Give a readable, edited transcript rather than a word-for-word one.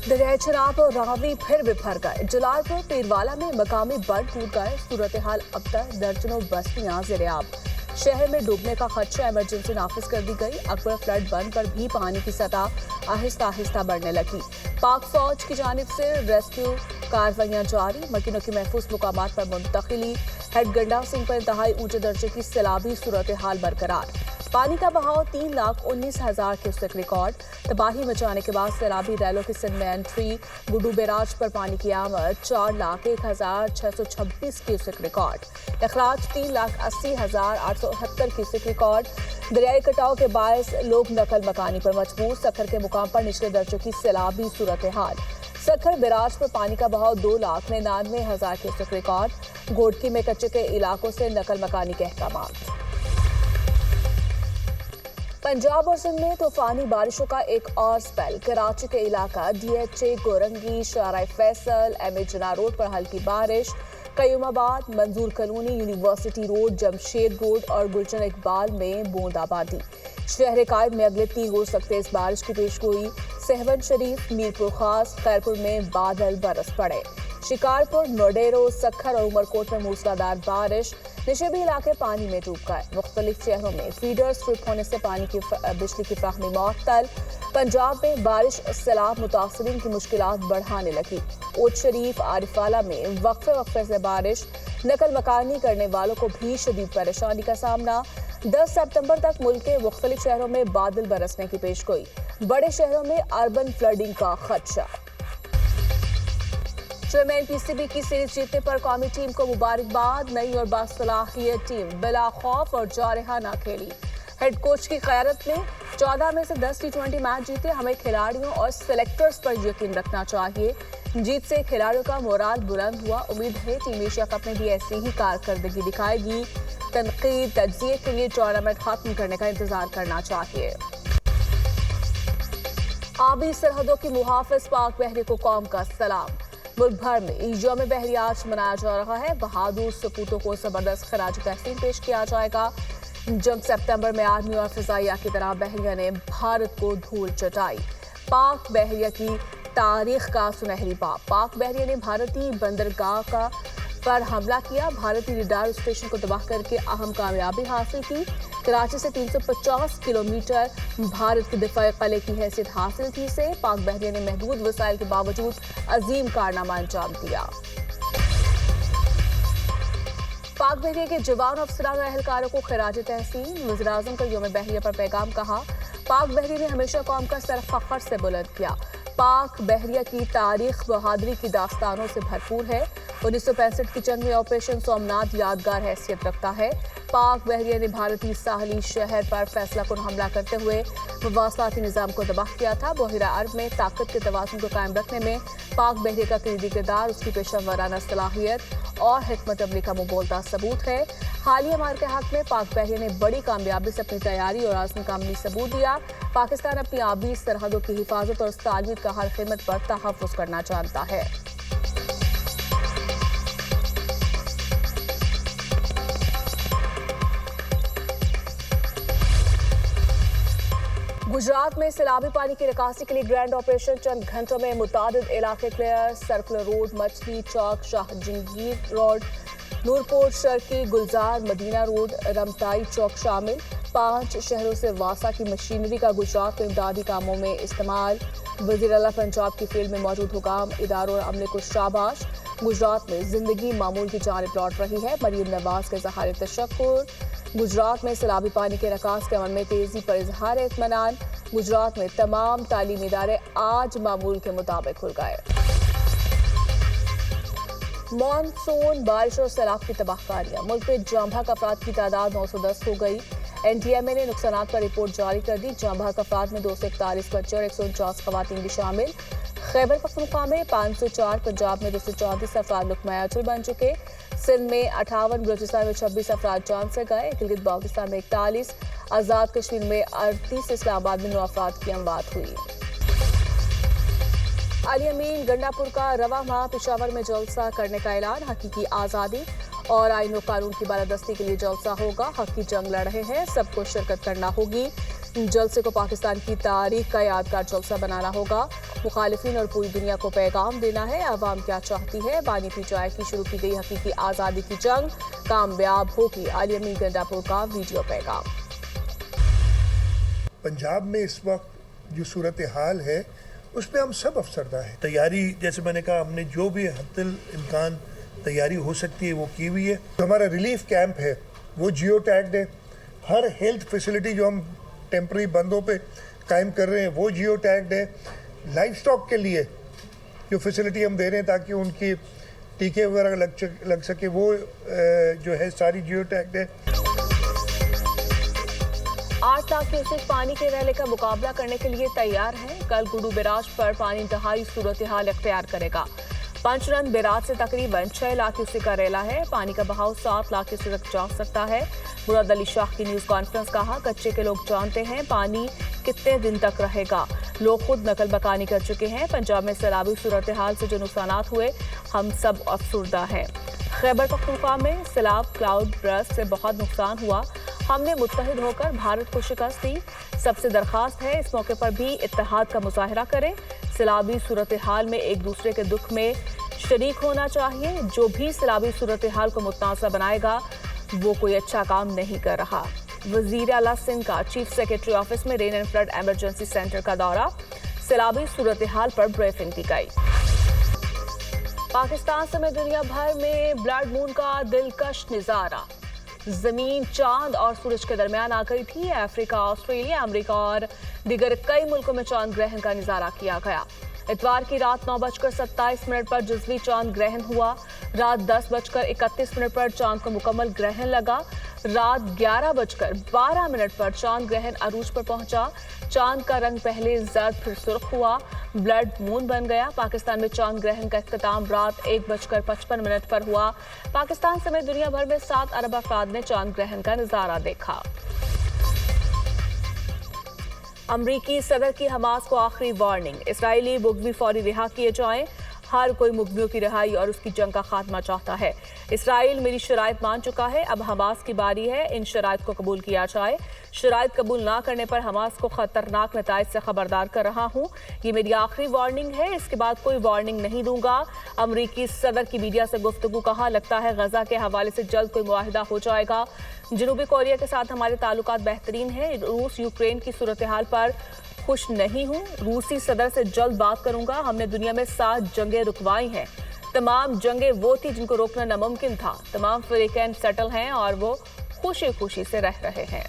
दरियाई चनाब और रावी फिर बिफर गए। जलालपुर पीरवाला में मकामी बंद टूट गए। सूरत हाल अब तक दर्जनों बस्तियां ज़ेर-ए-आब। शहर में डूबने का खदशा, इमरजेंसी नाफिज कर दी गई। अकबर फ्लड बंद पर भी पानी की सतह आहिस्ता आहिस्ता बढ़ने लगी। पाक फौज की जानिब से रेस्क्यू कार्रवाइयां जारी। मकीनों की महफूज मुकामात पर मुंतकिली। हेड गंडा सिंह पर इंतहाई ऊंचे दर्जे की सैलाबी सूरत हाल बरकरार। पानी का बहाव 3,19,000 क्यूसेक रिकॉर्ड। तबाही मचाने के बाद सैलाबी रैलों की सिंध में एंट्री। गुड्डू बैराज पर पानी की आमद 4,01,626 क्यूसेक रिकॉर्ड। अखराज 3,80,868 cusec record. दरियाई कटाव के बायस लोग नकल मकानी पर मजबूर। सखर के मुकाम पर निचले दर्जे की सैलाबी सूरत हाल। सखर बैराज पर पानी का बहाव 2,99,000 क्यूसेक रिकॉर्ड। घोड़की में कच्चे के इलाकों से नकल मकानी के अहकाम। पंजाब और सिंध में तूफानी बारिशों का एक और स्पेल। कराची के इलाका DHA, गोरंगी, शाराय फैसल, MA जिन्ना रोड पर हल्की बारिश। कयूमाबाद, मंजूर colony, university road, Jamshed road और गुलशन इकबाल में बूंदाबांदी। शहर कायद में अगले 3 रोज तक तेज बारिश की पेशगोई। सहवन शरीफ, मीरपुर खास, खैरपुर में बादल बरस पड़े। शिकारपुर, नोडेरो, सखर और उमरकोट में मूसलाधार बारिश। निचले इलाके पानी में डूब गए। मुख्तलिफ शहरों में फीडर्स ट्रिप होने से बिजली की फ्राहमी मअतल। पंजाब में बारिश सैलाब मुतासरीन की मुश्किलात बढ़ाने लगी। ओट शरीफ, आरिफाला में वक्फे से बारिश। नकल मकानी करने वालों को भी शदीद परेशानी का सामना। 10 सितंबर तक मुल्क के मुख्तलिफ शहरों में बादल बरसने की पेशगोई। बड़े शहरों में अर्बन फ्लडिंग का खदशा। चेयरमैन PCB की सीरीज जीतने पर कौमी टीम को मुबारकबाद। नई और बासलाहियत टीम बिला खौफ और जारहाना खेली। हेड कोच की क़यादत में 14 में से 10 T20 मैच जीते। हमें खिलाड़ियों और सेलेक्टर्स पर यकीन रखना चाहिए। जीत से खिलाड़ियों का मोराल बुलंद हुआ। उम्मीद है टीम एशिया कप में भी ऐसी ही कारकर्दगी दिखाएगी। तनकीद तज्जिए के लिए टूर्नामेंट खत्म करने का इंतजार करना चाहिए। आबी सरहदों की मुहाफिज पाक बहरी को कौम का सलाम। मुल्क भर में यौम बहरी आज मनाया जा रहा है। बहादुर सपूतों को जबरदस्त खराज तहसीन पेश किया जाएगा। जंग सितंबर में आर्मी और फिजाइया की तरह बहरिया ने भारत को धूल चटाई। पाक बहरिया की तारीख का सुनहरी बाब। पाक बहरिया ने भारतीय बंदरगाह पर हमला किया। भारतीय रडार स्टेशन को तबाह करके अहम कामयाबी हासिल की। कराची से 350 किलोमीटर भारत के दिफाई किले की हैसियत हासिल थी से पाक बहरिया ने महदूद वसाइल के बावजूद अजीम कारनामा अंजाम दिया। पाक बहरिया के जवान अफसरान और एहलकारों को खिराज तहसीन। वज़ीर-ए-आज़म का यौम बहरिया पर पैगाम कहा। पाक बहरिया ने हमेशा कौम का सर फख्र से बुलंद किया। पाक बहरिया की तारीख बहादुरी की दास्तानों से भरपूर है। 1965 की जंग में ऑपरेशन सोमनाथ यादगार हैसियत रखता है। पाक बहरिया ने भारतीय साहली शहर पर फैसला कुन हमला करते हुए मवासलाती निज़ाम को तबाह किया था। बहिरा अरब में ताकत के तवाज़ुन को कायम रखने में पाक बहरिया का कलीदी किरदार उसकी पेशा वराना सलाहियत और हिकमत अमली का मुबोलता सबूत है। हालिया मार के हक में पाक बहरिया ने बड़ी कामयाबी से अपनी तैयारी और आज़म का अमली सबूत दिया। पाकिस्तान अपनी आबी सरहदों की हिफाजत और तालमीर का हर कीमत पर तहफ़्फ़ुज़ करना जानता है। गुजरात में सैलाबी पानी की निकासी के लिए ग्रैंड ऑपरेशन। चंद घंटों में मुतादिद इलाके क्लियर। सर्कुलर रोड, मछली चौक, शाह जंगीर रोड, नूरपुर शर्की, गुलजार, मदीना रोड, रमताई चौक शामिल। 5 शहरों से वासा की मशीनरी का गुजरात में इमदादी कामों में इस्तेमाल। वज़ीर आला पंजाब की फील्ड में मौजूद हुकाम, इदारों और अमले को शाबाश। गुजरात में जिंदगी मामूल की जानिब लौट रही है। मरीम नवाज के इज़हार तशक्कुर। गुजरात में सैलाबी पानी के निकास के अमल में तेजी पर इजहार इत्मीनान। गुजरात में तमाम तालीमी इदारे आज मामूल के मुताबिक खुल गए। मॉनसून बारिश और सैलाब की तबाहकारियां। मुल्क में जांबाक अफराद की तादाद 910 हो गई। NTMA ने नुकसानात पर रिपोर्ट जारी कर दी। जांबाक अफराद में 241 बच्चे और 149 खवातीन भी शामिल। खैबर पख्तूनख्वा में 504, पंजाब में 234 अफराद लुकमा अजल बन चुके। सिंध में 58, बलूचिस्तान में 26 अफराद जान से गए। गिलगित बाल्टिस्तान में 41, आज़ाद कश्मीर में 38, इस्लामाबाद में 9 अफराद की अमवात हुई। अली अमीन गंडापुर का रवा माह पेशावर में जलसा करने का ऐलान। हकीकी आज़ादी और आईन व कानून की बालादस्ती के लिए जलसा होगा। हक की जंग लड़ रहे हैं, सबको शिरकत करना होगी। जलसे को पाकिस्तान की तारीख का यादगार जलसा बनाना होगा। मुखालिफिन और पूरी दुनिया को पैगाम देना है, आवाम क्या चाहती है। बानी पीटीआई की शुरू की गई हकीकी आज़ादी की जंग कामयाब होगी। आलिमी गंडापुर का वीडियो पैगाम। पंजाब में इस वक्त जो सूरत हाल है उस पर हम सब अफसरदा हैं। तैयारी जैसे मैंने कहा, हमने जो भी हद्दुल इम्कान तैयारी हो सकती है वो की हुई है। तो हमारा रिलीफ कैंप है वो जियो टैग्ड है। हर हेल्थ फैसिलिटी जो हम टेम्पररी बंदों पे कायम कर रहे हैं वो जियो टैग्ड है। लाइफ स्टॉक के लिए जो फैसिलिटी हम दे रहे हैं ताकि उनकी टीके वगैरह लग सके वो जो है सारी जियो टैग्ड है। 8 लाख क्यूसेक पानी के रैले का मुकाबला करने के लिए तैयार है। कल गुडू बैराज पर पानी इंतहाई सूरत हाल इख्तियार करेगा। पंचरन बैराज से तकरीबन 6 लाख क्यूसेक का रैला है। पानी का बहाव 7 लाख क्यूसेक तक जा सकता है। मुराद अली शाह की न्यूज कॉन्फ्रेंस कहा, कच्चे के लोग जानते हैं पानी कितने दिन तक रहेगा। लोग खुद नकल बकानी कर चुके हैं। पंजाब में सैलाबी सूरत हाल से जो नुकसानात हुए हम सब अफसुर्दा हैं। खैबर पख्तूनख्वा में सैलाब क्लाउड बर्स्ट से बहुत नुकसान हुआ। हमने मुत्तहिद होकर भारत को शिकस्त दी। सबसे दरखास्त है इस मौके पर भी इत्तेहाद का मुजाहरा करें। सैलाबी सूरत हाल में एक दूसरे के दुख में शरीक होना चाहिए। जो भी सैलाबी सूरत हाल को मुतनाज़ा बनाएगा वो कोई अच्छा काम नहीं कर रहा। वजीर आला सिंध का चीफ सेक्रेटरी ऑफिस में rain and flood emergency centre का दौरा। सैलाबी सूरत हाल पर ब्रीफिंग दी गई। पाकिस्तान समेत दुनिया भर में ब्लड मून का दिलकश नजारा। जमीन चांद और सूरज के दरमियान आ गई थी। अफ्रीका, ऑस्ट्रेलिया, अमेरिका और दीगर कई मुल्कों में चांद ग्रहण का नजारा किया गया। इतवार की रात 9:27 पर जुज़वी चांद ग्रहण हुआ। रात 10:31 पर चांद को मुकम्मल ग्रहण लगा। रात 11:12 पर चांद ग्रहण अरूज पर पहुंचा। चांद का रंग पहले जर्द फिर सुर्ख हुआ, ब्लड मून बन गया। पाकिस्तान में चांद ग्रहण का इख्तिताम रात 1:55 पर हुआ। पाकिस्तान समेत दुनिया भर में 7 अरब अफराद ने चांद ग्रहण का नजारा देखा। अमरीकी सदर की हमास को आखिरी वार्निंग, इस्राएली मुग़वी फौरी रिहा किए जाएं। हर कोई मुग़वियों की रिहाई और उसकी जंग का खात्मा चाहता है। इसराइल मेरी शराइत मान चुका है, अब हमास की बारी है इन शराइत को कबूल किया जाए। शराइत कबूल ना करने पर हमास को खतरनाक नताइज से खबरदार कर रहा हूँ। ये मेरी आखिरी वार्निंग है, इसके बाद कोई वार्निंग नहीं दूंगा। अमरीकी सदर की मीडिया से गुफ्तगू कहा, लगता है गजा के हवाले से जल्द कोई मुआहिदा हो जाएगा। जनूबी कोरिया के साथ हमारे ताल्लुकात बेहतरीन हैं। रूस यूक्रेन की सूरत हाल पर खुश नहीं हूँ। रूसी सदर से जल्द बात करूंगा। हमने दुनिया में 7 जंगें रुकवाई हैं। तमाम जंगें वो थी जिनको रोकना नामुमकिन था। तमाम फरीकैन सेटल हैं और वो खुशी खुशी से रह रहे हैं।